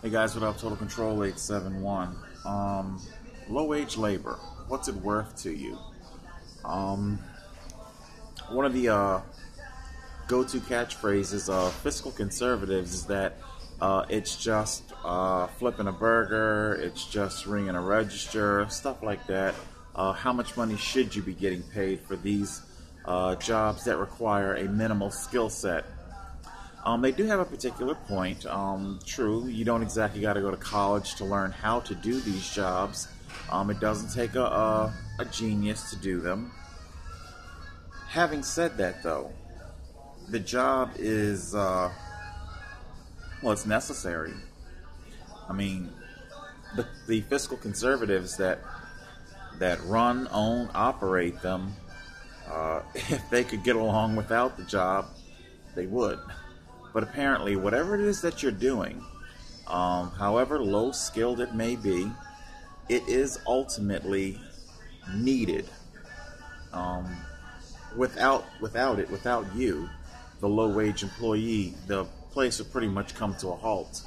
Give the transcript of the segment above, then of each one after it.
Hey guys, what up? Total Control 871. Low wage labor. What's it worth to you? Um, One of the go-to catchphrases of fiscal conservatives is that it's just flipping a burger, it's just ringing a register, stuff like that. How much money should you be getting paid for these jobs that require a minimal skill set? They do have a particular point. True, you don't exactly got to go to college to learn how to do these jobs. It doesn't take a genius to do them. Having said that, though, the job is, it's necessary. I mean, the fiscal conservatives that run, own, operate them, if they could get along without the job, they would. But apparently, whatever it is that you're doing, however low skilled it may be, it is ultimately needed. Without you, the low wage employee, the place would pretty much come to a halt.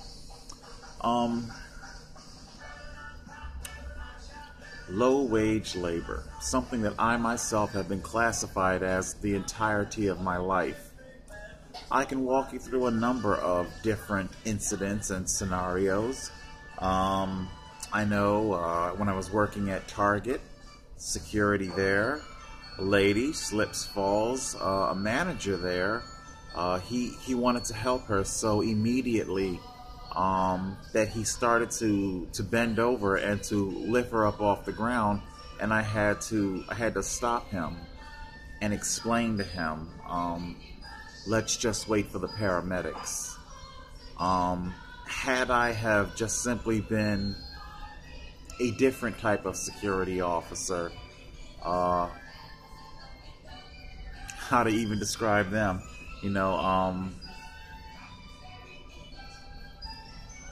Low wage labor, something that I myself have been classified as the entirety of my life. I can walk you through a number of different incidents and scenarios. I know when I was working at Target, security there, a lady slips, falls, a manager there, he wanted to help her so immediately that he started to bend over and to lift her up off the ground, and I had to stop him and explain to him, let's just wait for the paramedics. Had I have just simply been a different type of security officer, how to even describe them,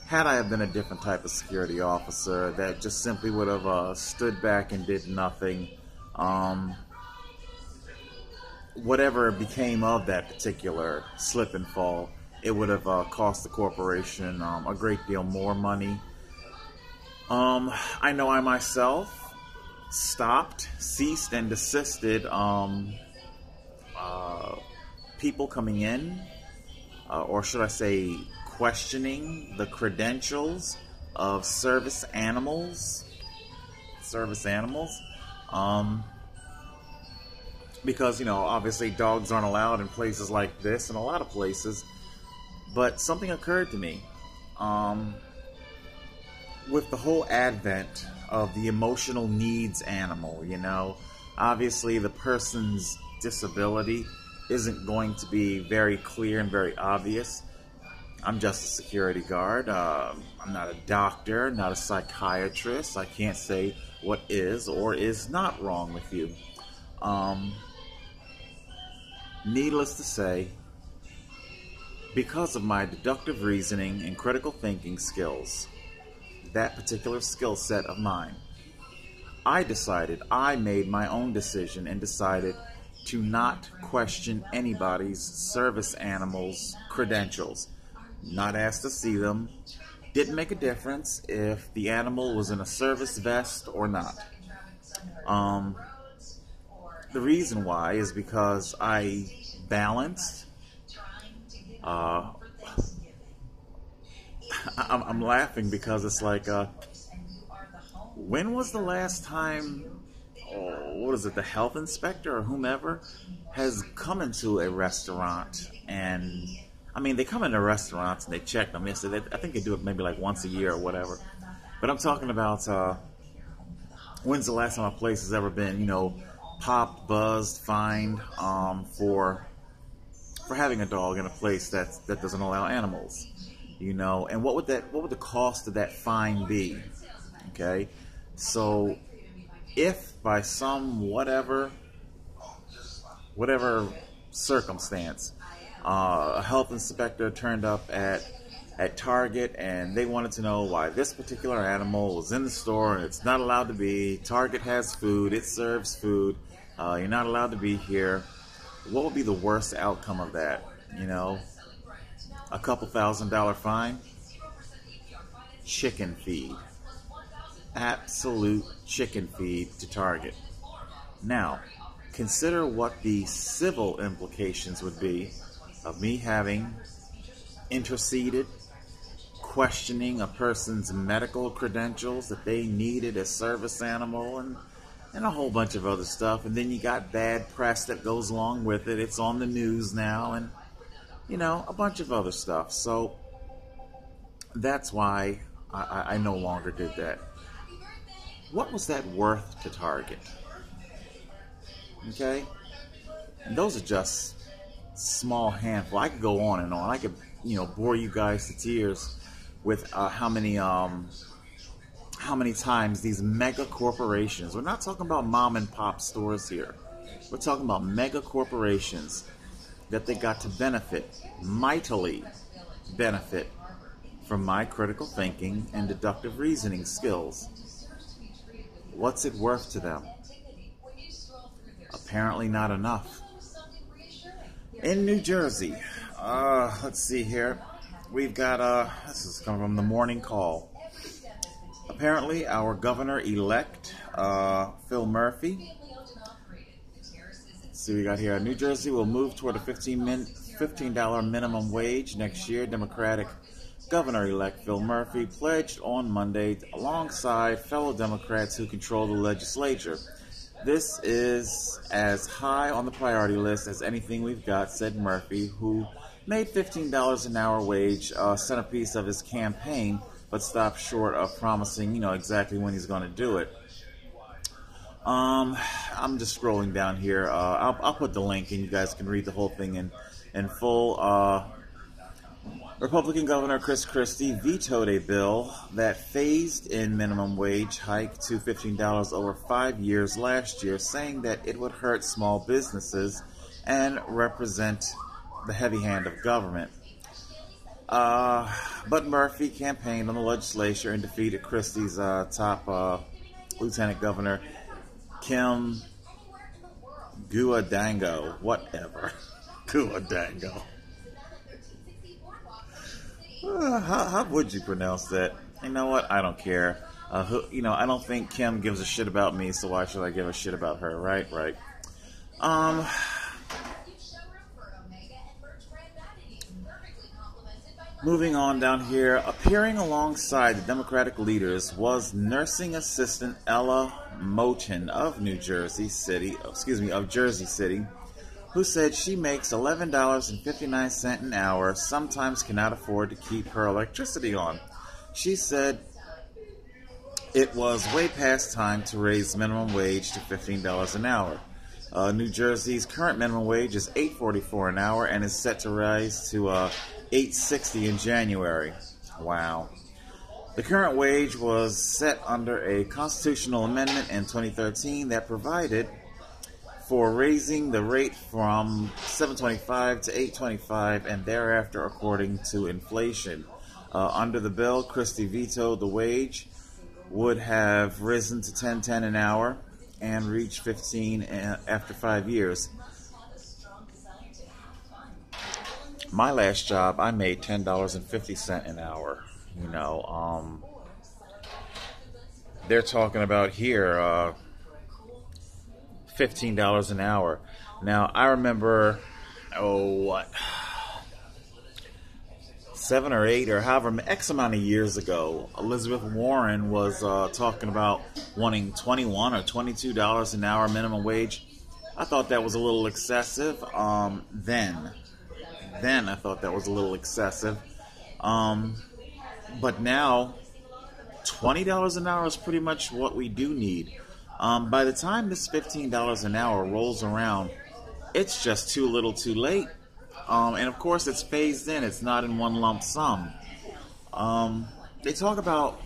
had I have been a different type of security officer that just simply would have stood back and did nothing, whatever became of that particular slip and fall, it would have cost the corporation a great deal more money. I know I myself ceased and desisted people coming in, or should I say questioning the credentials of service animals. Because, obviously dogs aren't allowed in places like this and a lot of places. But something occurred to me. With the whole advent of the emotional needs animal, obviously the person's disability isn't going to be very clear and very obvious. I'm just a security guard. I'm not a doctor, not a psychiatrist. I can't say what is or is not wrong with you. Needless to say, because of my deductive reasoning and critical thinking skills, that particular skill set of mine, I made my own decision and decided to not question anybody's service animal's credentials. Not asked to see them. Didn't make a difference if the animal was in a service vest or not. The reason why is because I balanced. I'm laughing because it's like, when was the last time, the health inspector or whomever has come into a restaurant and, they come into restaurants and they check them. I think they do it maybe like once a year or whatever. But I'm talking about, when's the last time a place has ever been, popped, buzzed, fined, for having a dog in a place that doesn't allow animals, and what would the cost of that fine be? Okay, so if by some whatever circumstance, a health inspector turned up at Target and they wanted to know why this particular animal was in the store and it's not allowed to be. Target has food, it serves food, you're not allowed to be here. What would be the worst outcome of that? A couple $1,000 fine? chicken feed. Absolute chicken feed to Target. Now, consider what the civil implications would be of me having interceded, questioning a person's medical credentials that they needed as service animal, and a whole bunch of other stuff. And then you got bad press that goes along with it. It's on the news now, and a bunch of other stuff. So that's why I no longer did that. What was that worth to Target? Okay? And those are just small handful. I could go on and on. I could, bore you guys to tears with how many times these mega corporations, we're not talking about mom and pop stores here. We're talking about mega corporations that they got to mightily benefit from my critical thinking and deductive reasoning skills. What's it worth to them? Apparently not enough. In New Jersey, let's see here. We've got, this is coming from the Morning Call. Apparently, our governor-elect, Phil Murphy. Let's see what we got here. New Jersey will move toward a $15 minimum wage next year. Democratic Governor-elect Phil Murphy pledged on Monday alongside fellow Democrats who control the legislature. This is as high on the priority list as anything we've got, said Murphy, who made $15 an hour wage a centerpiece of his campaign, but stopped short of promising, exactly when he's going to do it. I'm just scrolling down here. I'll put the link, and you guys can read the whole thing in full. Republican Governor Chris Christie vetoed a bill that phased in minimum wage hike to $15 over 5 years last year, saying that it would hurt small businesses and represent the heavy hand of government. But Murphy campaigned on the legislature and defeated Christie's top Lieutenant Governor Kim Guadango. Whatever. Guadango. How would you pronounce that? You know what? I don't care. I don't think Kim gives a shit about me, so why should I give a shit about her? Right. Moving on down here, appearing alongside the Democratic leaders was nursing assistant Ella Moten of Jersey City, who said she makes $11.59 an hour, sometimes cannot afford to keep her electricity on. She said it was way past time to raise minimum wage to $15 an hour. New Jersey's current minimum wage is $8.44 an hour and is set to rise to $8.60 in January. Wow. The current wage was set under a constitutional amendment in 2013 that provided for raising the rate from $7.25 to $8.25 and thereafter according to inflation. Under the bill, Christie vetoed the wage would have risen to $10.10 an hour and reach $15 after 5 years. My last job, I made $10.50 an hour. They're talking about here $15 an hour. Now, I remember, 7 or 8 or however X amount of years ago, Elizabeth Warren was talking about wanting $21 or $22 an hour minimum wage. I thought that was a little excessive. Then I thought that was a little excessive. But now, $20 an hour is pretty much what we do need. By the time this $15 an hour rolls around, it's just too little too late. And of course it's phased in, it's not in one lump sum. They talk about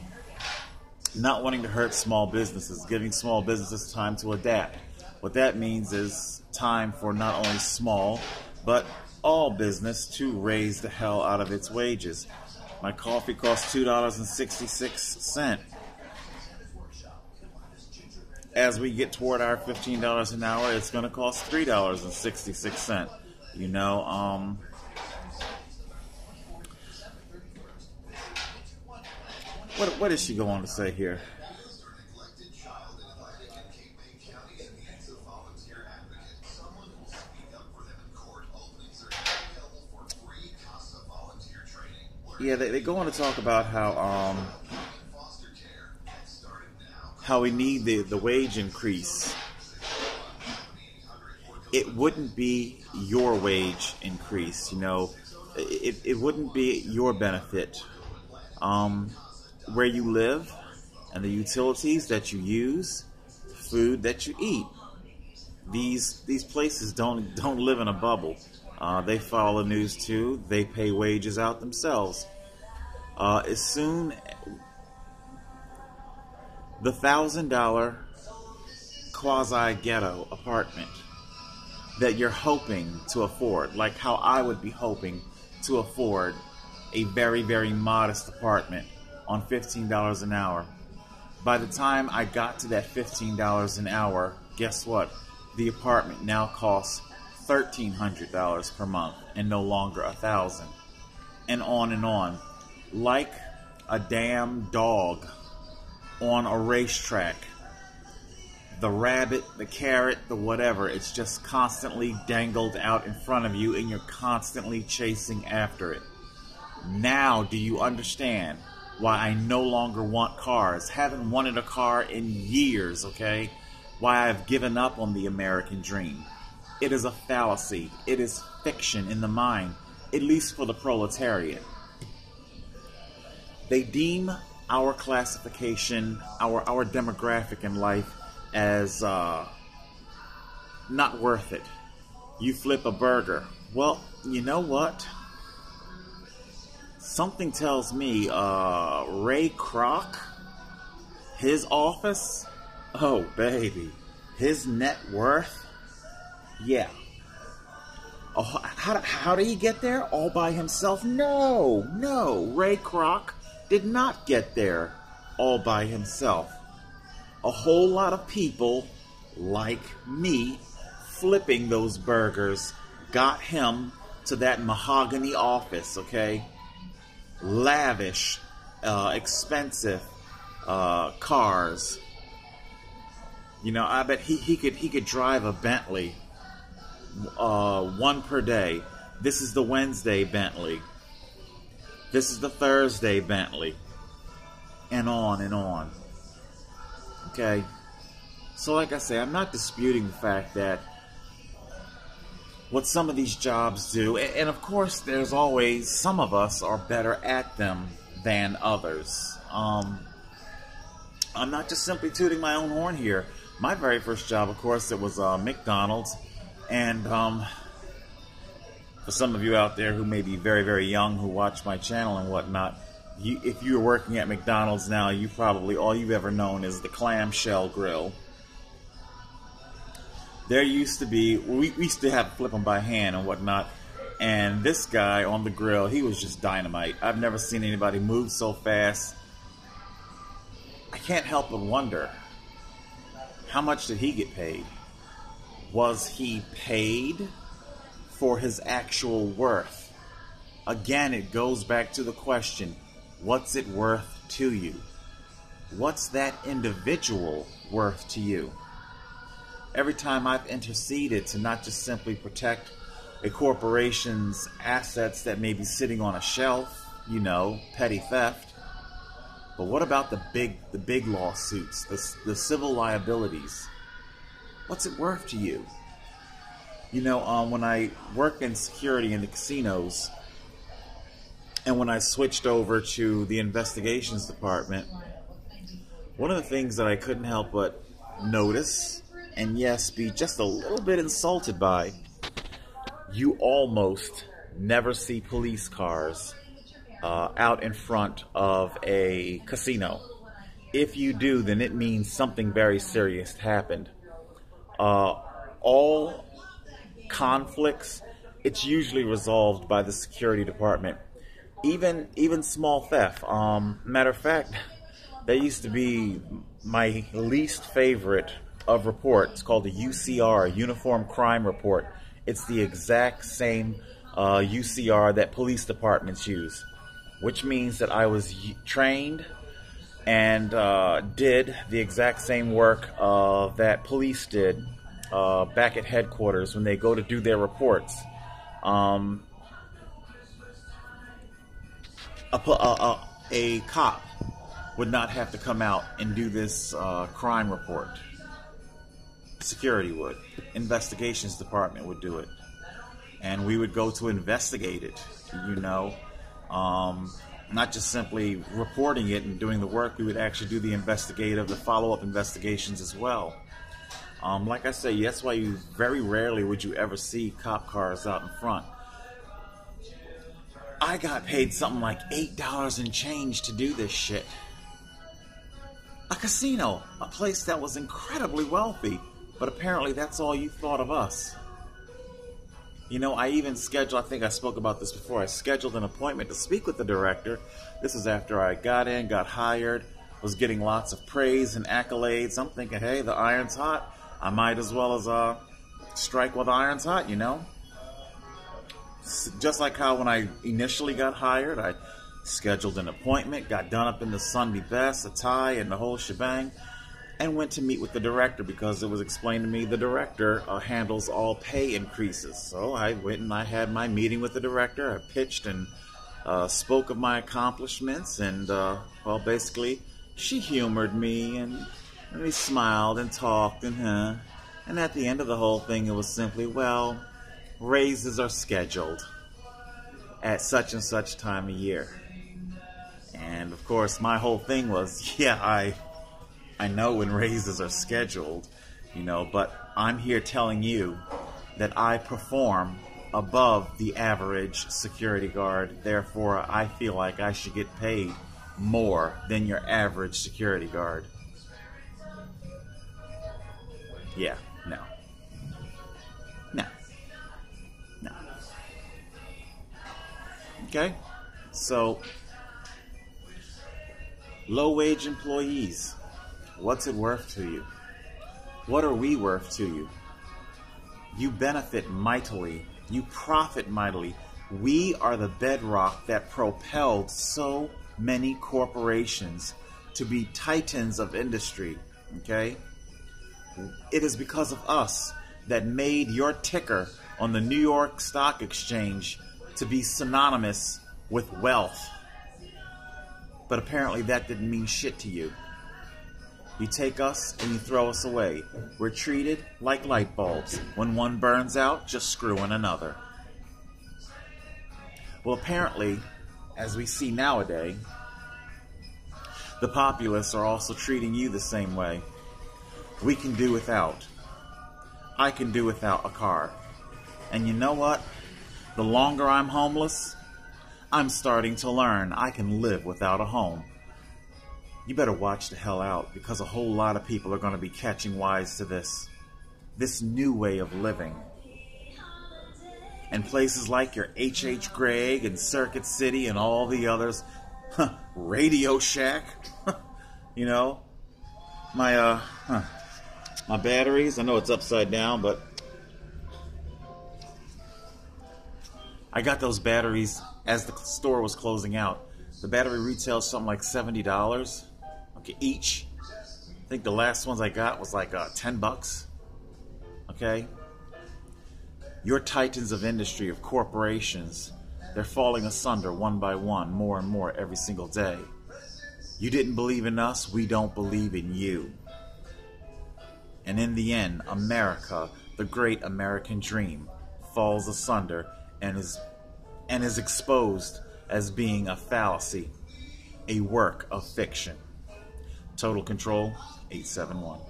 not wanting to hurt small businesses, giving small businesses time to adapt. What that means is time for not only small, but all business to raise the hell out of its wages. My coffee costs $2.66. As we get toward our $15 an hour, it's going to cost $3.66. What is she going to say here? Yeah, they go on to talk about how we need the wage increase. It wouldn't be your wage increase, you know. It wouldn't be your benefit. Where you live and the utilities that you use, food that you eat. These places don't live in a bubble. They follow the news too. They pay wages out themselves. As soon the $1,000 quasi-ghetto apartment that you're hoping to afford, like how I would be hoping to afford a very, very modest apartment on $15 an hour. By the time I got to that $15 an hour, guess what? The apartment now costs $1,300 per month and no longer $1,000. And on, like a damn dog on a racetrack. The rabbit, the carrot, the whatever, it's just constantly dangled out in front of you and you're constantly chasing after it. Now do you understand why I no longer want cars? Haven't wanted a car in years, okay? Why I've given up on the American dream. It is a fallacy. It is fiction in the mind, at least for the proletariat. They deem our classification, our demographic in life as not worth it. You flip a burger. Well, you know what? Something tells me Ray Kroc, his office, oh baby, his net worth, yeah. Oh, how did he get there? All by himself? No, Ray Kroc did not get there all by himself. A whole lot of people like me flipping those burgers got him to that mahogany office, okay? Lavish, expensive cars. You know, I bet he could drive a Bentley, one per day. This is the Wednesday Bentley. This is the Thursday Bentley. And on and on. Okay? So like I say, I'm not disputing the fact that what some of these jobs do, and of course there's always, some of us are better at them than others. I'm not just simply tooting my own horn here. My very first job, of course, it was McDonald's, and for some of you out there who may be very, very young who watch my channel and whatnot, if you're working at McDonald's now, you probably, all you've ever known is the clamshell grill. There used to be, we used to have to flip them by hand and whatnot, and this guy on the grill, he was just dynamite. I've never seen anybody move so fast. I can't help but wonder, how much did he get paid? Was he paid for his actual worth? Again, it goes back to the question, what's it worth to you? What's that individual worth to you? Every time I've interceded to not just simply protect a corporation's assets that may be sitting on a shelf, you know, petty theft, but what about the big lawsuits, the civil liabilities? What's it worth to you? You know, when I worked in security in the casinos, and when I switched over to the investigations department, one of the things that I couldn't help but notice, and yes, be just a little bit insulted by, you almost never see police cars out in front of a casino. If you do, then it means something very serious happened. All conflicts, it's usually resolved by the security department. Even small theft. Matter of fact, that used to be my least favorite of reports, called the UCR, Uniform Crime Report. It's the exact same UCR that police departments use, which means that I was trained and did the exact same work that police did back at headquarters when they go to do their reports. A cop would not have to come out and do this crime report. Security would. Investigations department would do it. And we would go to investigate it, you know. Not just simply reporting it and doing the work, we would actually do the investigative, the follow-up investigations as well. Like I say, that's why you very rarely would you ever see cop cars out in front. I got paid something like $8 and change to do this shit. A casino, a place that was incredibly wealthy, but apparently that's all you thought of us. You know, I even scheduled, I think I spoke about this before, I scheduled an appointment to speak with the director. This is after I got in, got hired, was getting lots of praise and accolades. I'm thinking, hey, the iron's hot. I might as well as strike while the iron's hot, you know? Just like how when I initially got hired, I scheduled an appointment, got done up in the Sunday best, a tie, and the whole shebang, and went to meet with the director because it was explained to me the director handles all pay increases. So I went and I had my meeting with the director. I pitched and spoke of my accomplishments, and well, basically, she humored me and we smiled and talked and at the end of the whole thing, it was simply, well, raises are scheduled at such and such time of year. And of course, my whole thing was, yeah, I know when raises are scheduled, you know, but I'm here telling you that I perform above the average security guard. Therefore, I feel like I should get paid more than your average security guard. Yeah, no. No. No. Okay? So, low-wage employees. What's it worth to you? What are we worth to you? You benefit mightily. You profit mightily. We are the bedrock that propelled so many corporations to be titans of industry. Okay? It is because of us that made your ticker on the New York Stock Exchange to be synonymous with wealth. But apparently that didn't mean shit to you. You take us and you throw us away. We're treated like light bulbs. When one burns out, just screw in another. Well, apparently, as we see nowadays, the populace are also treating you the same way. We can do without. I can do without a car. And you know what? The longer I'm homeless, I'm starting to learn I can live without a home. You better watch the hell out, because a whole lot of people are going to be catching wise to this new way of living. And places like your H.H. Gregg and Circuit City and all the others, Radio Shack, you know, my batteries, I know it's upside down, but I got those batteries as the store was closing out. The battery retails something like $70. Okay, each. I think the last ones I got was like $10. Okay? Your titans of industry, of corporations, they're falling asunder one by one, more and more every single day. You didn't believe in us, we don't believe in you. And in the end, America, the great American dream, falls asunder and is exposed as being a fallacy, a work of fiction. Total Control 871.